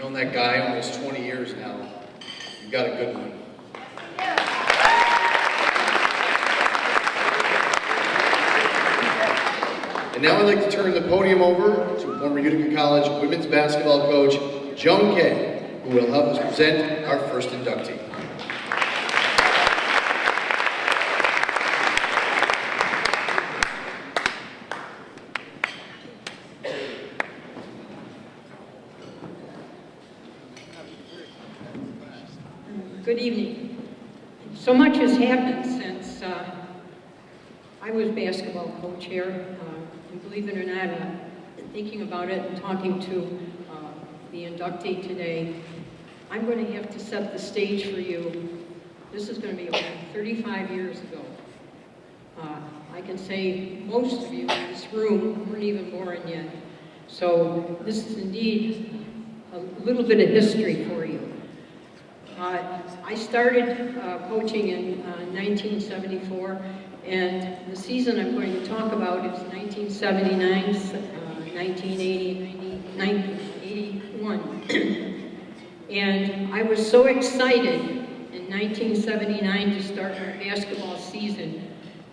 known that guy almost 20 years now. You've got a good one. And now I'd like to turn the podium over to former Utica College women's basketball coach, Joan Kay, who will help us present our first inductee. Good evening. So much has happened since I was basketball coach here. And believe it or not, thinking about it and talking to the inductee today, I'm going to have to set the stage for you. This is going to be about 35 years ago. I can say most of you in this room weren't even born yet. So this is indeed a little bit of history for you. I started coaching in 1974, and the season I'm going to talk about is 1979, 1980, 1981. And I was so excited in 1979 to start our basketball season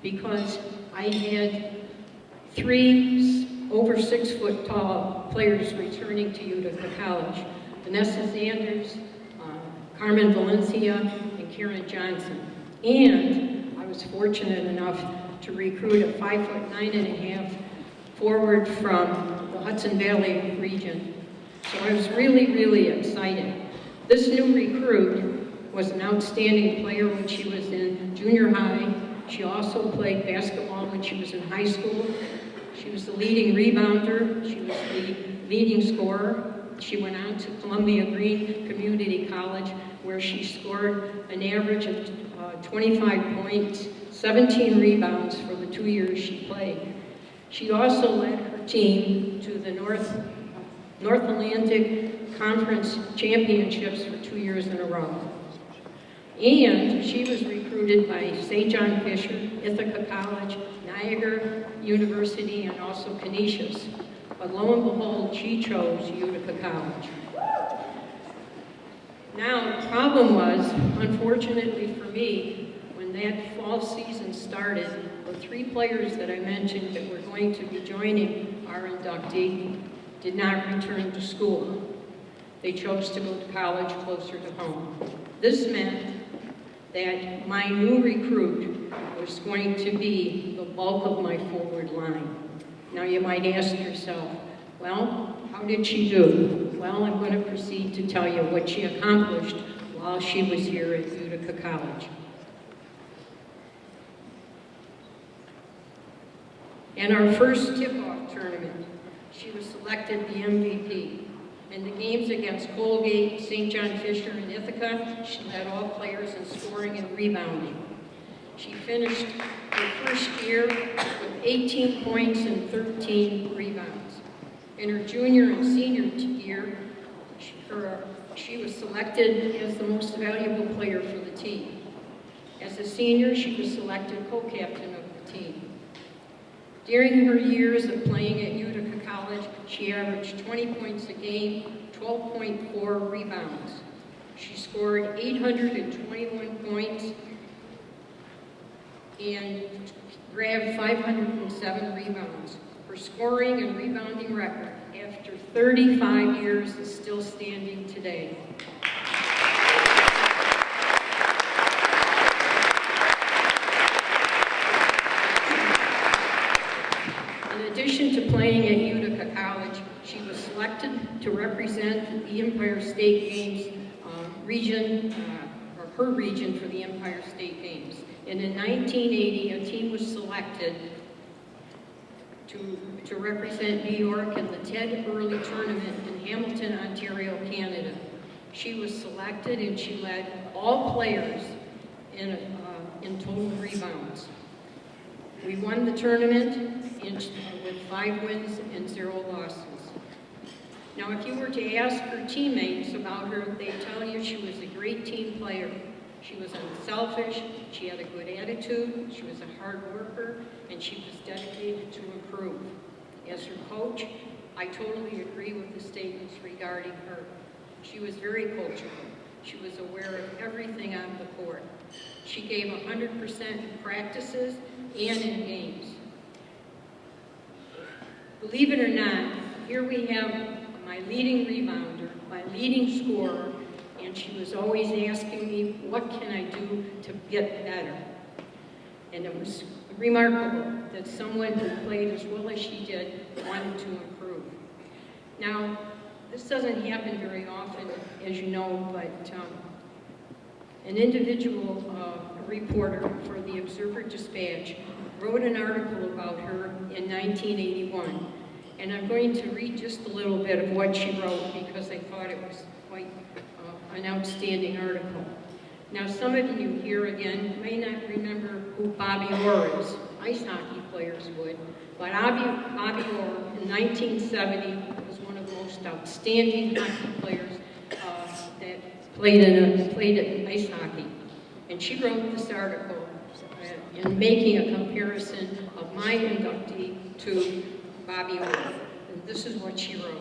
because I had 3 over 6 foot tall players returning to Utica College: Vanessa Sanders, Carmen Valencia, and Karen Johnson. And I was fortunate enough to recruit a 5'9½" forward from the Hudson Valley region. So I was really, really excited. This new recruit was an outstanding player when she was in junior high. She also played basketball when she was in high school. She was the leading rebounder. She was the leading scorer. She went on to Columbia Green Community College, where she scored an average of 25 points, 17 rebounds for the 2 years she played. She also led her team to the North Atlantic Conference Championships for 2 years in a row. And she was recruited by St. John Fisher, Ithaca College, Niagara University, and also Canisius. But lo and behold, she chose Utica College. Now, the problem was, unfortunately for me, when that fall season started, the 3 players that I mentioned that were going to be joining our inductee did not return to school. They chose to go to college closer to home. This meant that my new recruit was going to be the bulk of my forward line. Now you might ask yourself, well, how did she do? Well, I'm going to proceed to tell you what she accomplished while she was here at Utica College. In our first tip-off tournament, she was selected the MVP. In the games against Colgate, St. John Fisher, and Ithaca, she led all players in scoring and rebounding. She finished her first year with 18 points and 13 rebounds. In her junior and senior year, she was selected as the most valuable player for the team. As a senior, she was selected co-captain of the team. During her years of playing at Utica College, she averaged 20 points a game, 12.4 rebounds. She scored 821 points and grabbed 507 rebounds. Her scoring and rebounding record, after 35 years, is still standing today. In addition to playing at Utica College, she was selected to represent the Empire State Games region, or her region for the Empire State Games. And in 1980, a team was selected to represent New York in the Ted Early Tournament in Hamilton, Ontario, Canada. She was selected and she led all players in total rebounds. We won the tournament with 5 wins and 0 losses. Now, if you were to ask her teammates about her, they'd tell you she was a great team player. She was unselfish, she had a good attitude, she was a hard worker, and she was dedicated to improve. As her coach, I totally agree with the statements regarding her. She was very coachable. She was aware of everything on the court. She gave 100% in practices and in games. Believe it or not, here we have my leading rebounder, my leading scorer, and she was always asking me, what can I do to get better? And it was remarkable that someone who played as well as she did wanted to improve. Now, this doesn't happen very often, as you know, but an individual reporter for the Observer-Dispatch wrote an article about her in 1981. And I'm going to read just a little bit of what she wrote because I thought it was quite an outstanding article. Now, some of you here again may not remember who Bobby Orr is. Ice hockey players would. But Bobby Orr in 1970 was one of the most outstanding hockey players that played in ice hockey. And she wrote this article in making a comparison of my inductee to Bobby Orr. And this is what she wrote.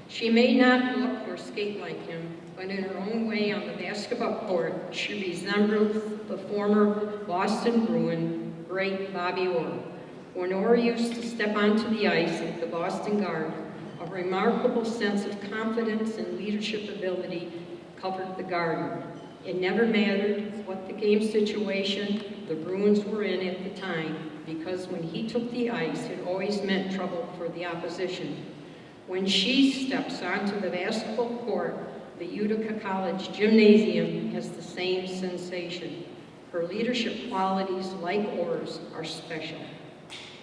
She may not look or skate like him, but in her own way on the basketball court, she resembles the former Boston Bruin, great Bobby Orr. When Orr used to step onto the ice at the Boston Garden, a remarkable sense of confidence and leadership ability covered the Garden. It never mattered what the game situation the Bruins were in at the time, because when he took the ice, it always meant trouble for the opposition. When she steps onto the basketball court, the Utica College gymnasium has the same sensation. Her leadership qualities, like Orr's, are special.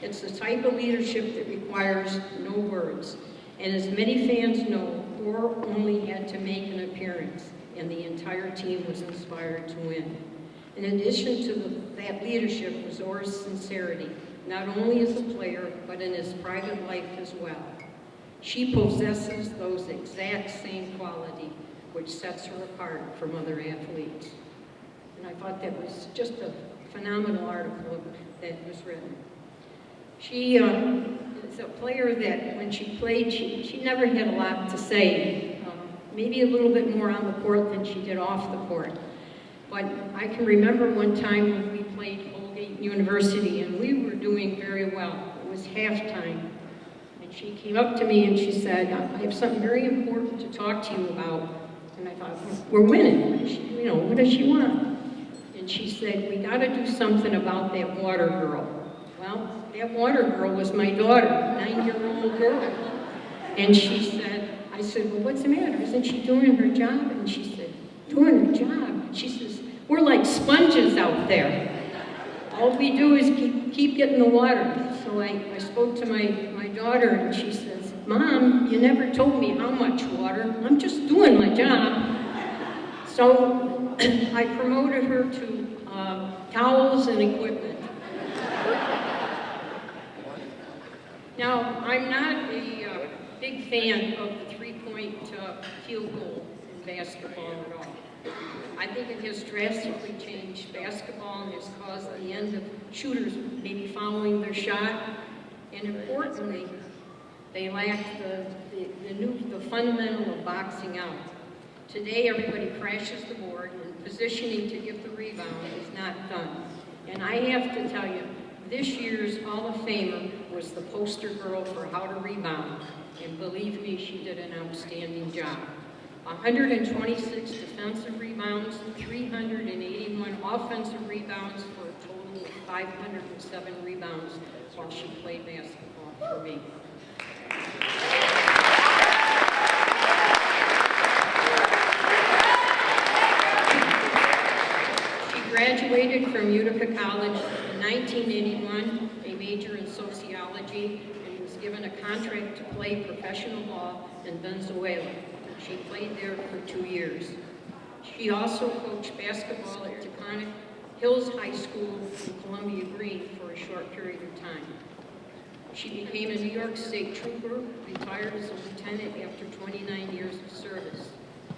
It's the type of leadership that requires no words. And as many fans know, Orr only had to make an appearance, and the entire team was inspired to win. In addition to that leadership was Orr's sincerity, not only as a player, but in his private life as well. She possesses those exact same qualities, which sets her apart from other athletes. And I thought that was just a phenomenal article that was written. She is a player that when she played, she never had a lot to say, maybe a little bit more on the court than she did off the court. But I can remember one time when we played Colgate University and we were doing very well. It was halftime. And she came up to me and she said, I have something very important to talk to you about. And I thought, we're winning. What does she want? And she said, we got to do something about that water girl. Well, that water girl was my daughter, 9-year-old girl. And she said, I said, well, what's the matter? Isn't she doing her job? And she said, doing her job? She says, we're like sponges out there. All we do is keep getting the water. So I spoke to my daughter and she says, Mom, you never told me how much water. I'm just doing my job. So I promoted her to towels and equipment. Now, I'm not a big fan of the three-point field goal in basketball at all. I think it has drastically changed basketball and has caused the end of shooters maybe following their shot. And importantly, they lack the fundamental of boxing out. Today, everybody crashes the board, and positioning to give the rebound is not done. And I have to tell you, this year's Hall of Famer was the poster girl for how to rebound. And believe me, she did an outstanding job. 126 defensive rebounds, 381 offensive rebounds for a total of 507 rebounds while she played basketball for me. She graduated from Utica College in 1981, a major in sociology, and was given a contract to play professional ball in Venezuela. She played there for 2 years. She also coached basketball at Taconic Hills High School in Columbia Green for a short period of time. She became a New York State Trooper, retired as a lieutenant after 29 years of service.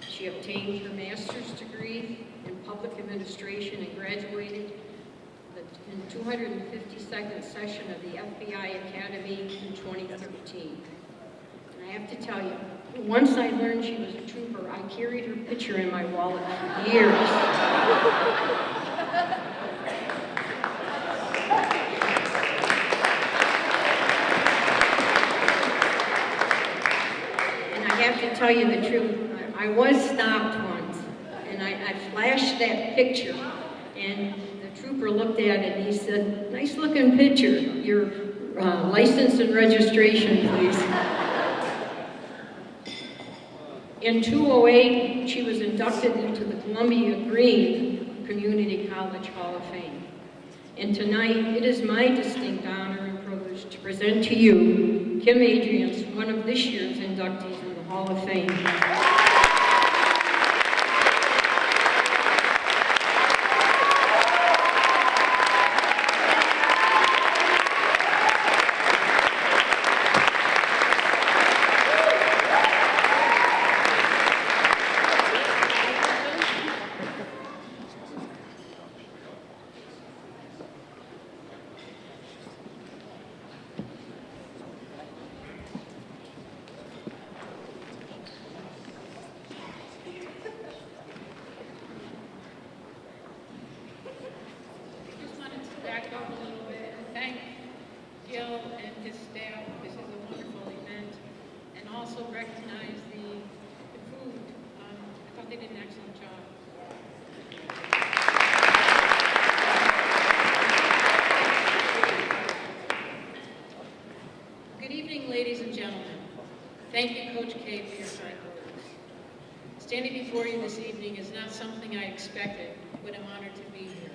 She obtained her master's degree in public administration and graduated in the 252nd session of the FBI Academy in 2013. And I have to tell you, Once I learned she was a trooper, I carried her picture in my wallet for years. And I have to tell you the truth, I was stopped once, and I flashed that picture, and the trooper looked at it and he said, "Nice looking picture. Your license and registration, please." In 2008, she was inducted into the Columbia Green Community College Hall of Fame. And tonight, it is my distinct honor and privilege to present to you Kim Adriance, one of this year's inductees in the Hall of Fame. Recognize the food. I thought they did an excellent job. Good evening, ladies and gentlemen. Thank you, Coach K, for your kind words. Standing before you this evening is not something I expected, but I'm honored to be here.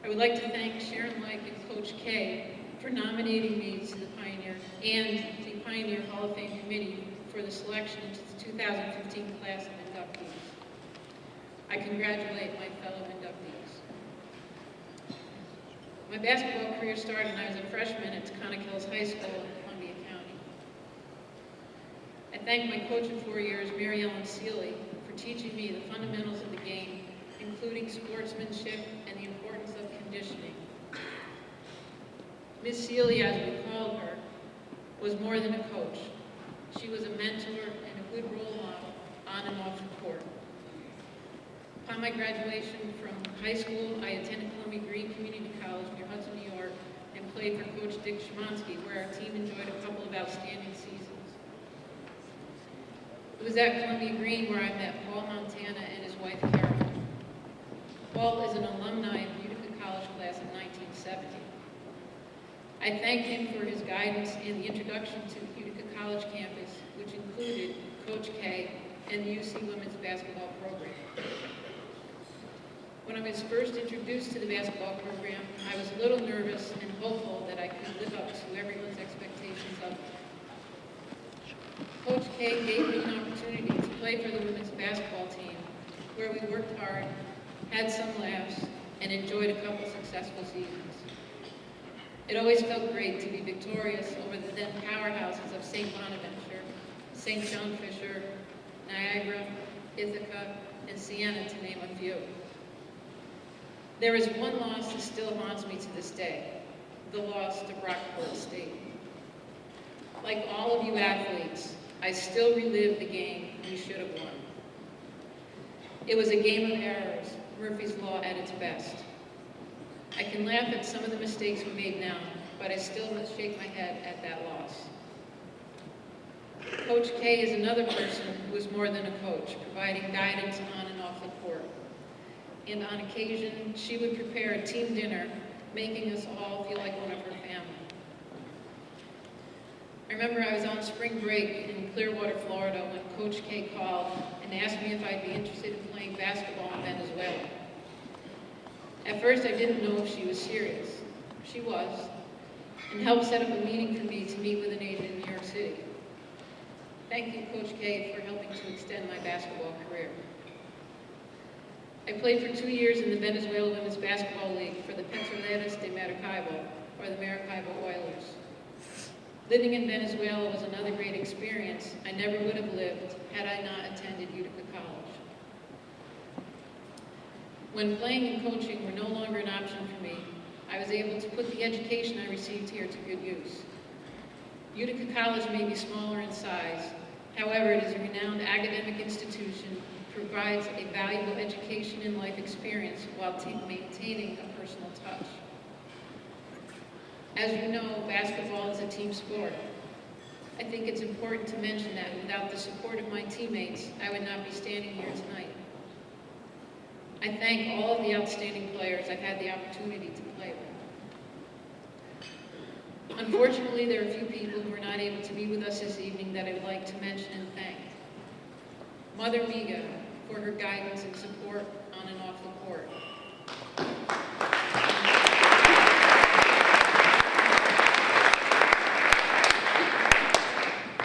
I would like to thank Sharon Like and Coach K for nominating me to the Pioneer and the Pioneer Hall of Fame Committee for the selection into the 2015 class of inductees. I congratulate my fellow inductees. My basketball career started when I was a freshman at Taconic Hills High School in Columbia County. I thank my coach of 4 years, Mary Ellen Seeley, for teaching me the fundamentals of the game, including sportsmanship and the importance of conditioning. Miss Seeley, as we called her, was more than a coach. She was a mentor and a good role model on and off the court. Upon my graduation from high school, I attended Columbia Green Community College near Hudson, New York, and played for Coach Dick Schmansky, where our team enjoyed a couple of outstanding seasons. It was at Columbia Green where I met Paul Montana and his wife, Carol. Paul is an alumni of Utica College class of 1970. I thank him for his guidance in the introduction to the Utica College campus, which included Coach K and the UC women's basketball program. When I was first introduced to the basketball program, I was a little nervous and hopeful that I could live up to everyone's expectations of me. Coach K gave me an opportunity to play for the women's basketball team, where we worked hard, had some laughs, and enjoyed a couple successful seasons. It always felt great to be victorious over the then powerhouses of St. Bonaventure, St. John Fisher, Niagara, Ithaca, and Siena, to name a few. There is one loss that still haunts me to this day, the loss to Brockport State. Like all of you athletes, I still relive the game we should have won. It was a game of errors, Murphy's Law at its best. I can laugh at some of the mistakes we made now, but I still must shake my head at that loss. Coach K is another person who is more than a coach, providing guidance on and off the court. And on occasion, she would prepare a team dinner, making us all feel like one of her family. I remember I was on spring break in Clearwater, Florida, when Coach K called and asked me if I'd be interested in playing basketball in Venezuela. At first, I didn't know if she was serious. She was, and helped set up a meeting for me to meet with an agent in New York City. Thank you, Coach K, for helping to extend my basketball career. I played for 2 years in the Venezuela Women's Basketball League for the Petroleras de Maracaibo, or the Maracaibo Oilers. Living in Venezuela was another great experience I never would have lived had I not attended Utica College. When playing and coaching were no longer an option for me, I was able to put the education I received here to good use. Utica College may be smaller in size, However, it is a renowned academic institution, provides a valuable education and life experience while maintaining a personal touch. As you know, basketball is a team sport. I think it's important to mention that without the support of my teammates, I would not be standing here tonight. I thank all of the outstanding players I've had the opportunity to play with. Unfortunately, there are a few people who are not able to be with us this evening that I would like to mention and thank. Mother Miga, for her guidance and support on and off the court.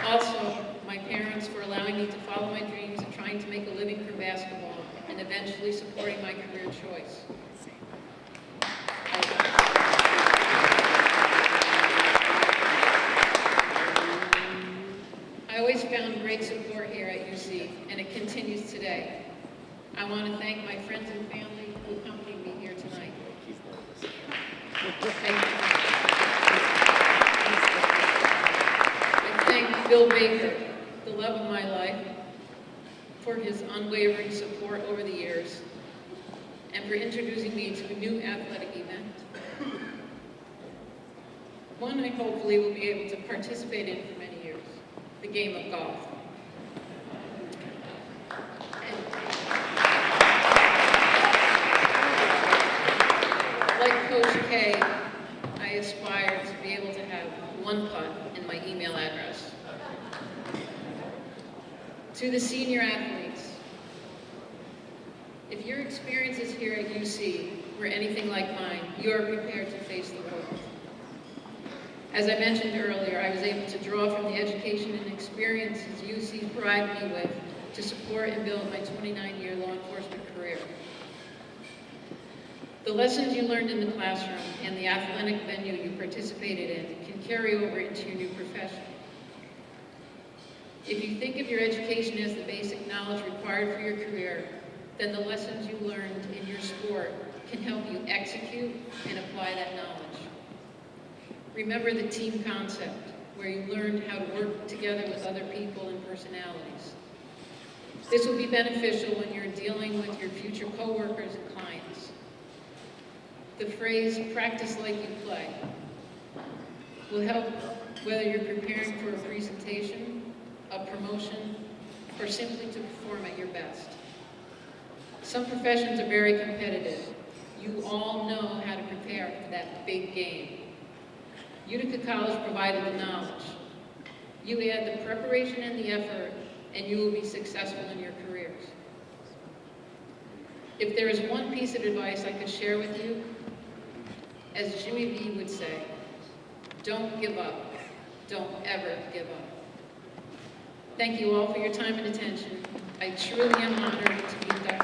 Also, my parents for allowing me to follow my dreams and trying to make a living from basketball and eventually supporting my career choice. I always found great support here at UC, and it continues today. I want to thank my friends and family who accompanied me here tonight. I thank Bill Baker, the love of my life, for his unwavering support over the years, and for introducing me to a new athletic event. One I hopefully will be able to participate in for many years, the game of golf. Like Coach K, I aspire to be able to have one putt in my email address. To the senior athletes, if your experiences here at UC were anything like mine, you are prepared to face the world. As I mentioned earlier, I was able to draw from the education and experiences UC provided me with to support and build my 29-year law enforcement career. The lessons you learned in the classroom and the athletic venue you participated in can carry over into your new profession. If you think of your education as the basic knowledge required for your career, then the lessons you learned in your sport can help you execute and apply that knowledge. Remember the team concept, where you learned how to work together with other people and personalities. This will be beneficial when you're dealing with your future coworkers and clients. The phrase, practice like you play, will help whether you're preparing for a presentation, a promotion, or simply to perform at your best. Some professions are very competitive. You all know how to prepare for that big game. Utica College provided the knowledge. You add the preparation and the effort, and you will be successful in your careers. If there is one piece of advice I could share with you, as Jimmy V would say, don't give up. Don't ever give up. Thank you all for your time and attention. I truly am honored to be inducted